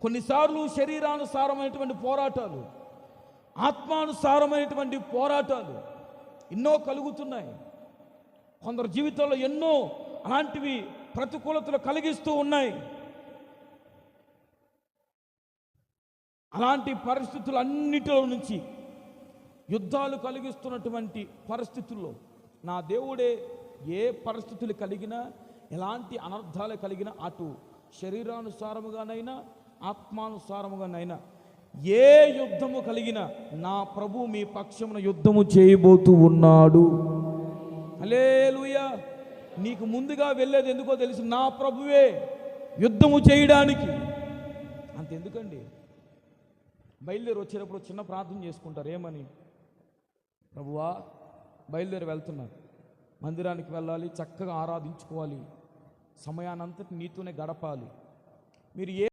కొన్నిసార్లు శరీరానుసారమైనటువంటి పోరాటాలు, ఆత్మానుసారమైనటువంటి పోరాటాలు ఎన్నో కలుగుతున్నాయి. కొందరు జీవితంలో ఎన్నో అలాంటివి ప్రతికూలతలు కలిగిస్తూ ఉన్నాయి. అలాంటి పరిస్థితులన్నిటిలో నుంచి, యుద్ధాలు కలిగిస్తున్నటువంటి పరిస్థితుల్లో నా దేవుడే ఏ పరిస్థితులు కలిగినా, ఎలాంటి అనర్థాలు కలిగినా, అటు శరీరానుసారముగానైనా ఆత్మానుసారముగానైనా ఏ యుద్ధము కలిగినా నా ప్రభు మీ పక్షమున యుద్ధము చేయబోతూ ఉన్నాడు. హల్లెలూయా. నీకు ముందుగా వెళ్ళేది ఎందుకో తెలుసు, నా ప్రభువే యుద్ధము చేయడానికి. అంతెందుకండి, బయలుదేరి వచ్చేటప్పుడు చిన్న ప్రార్థన చేసుకుంటారు. ఏమని? ప్రభువా, బయలుదేరి వెళ్తున్నారు, మందిరానికి వెళ్ళాలి, చక్కగా ఆరాధించుకోవాలి, సమయానంతటి నీతోనే గడపాలి. మీరు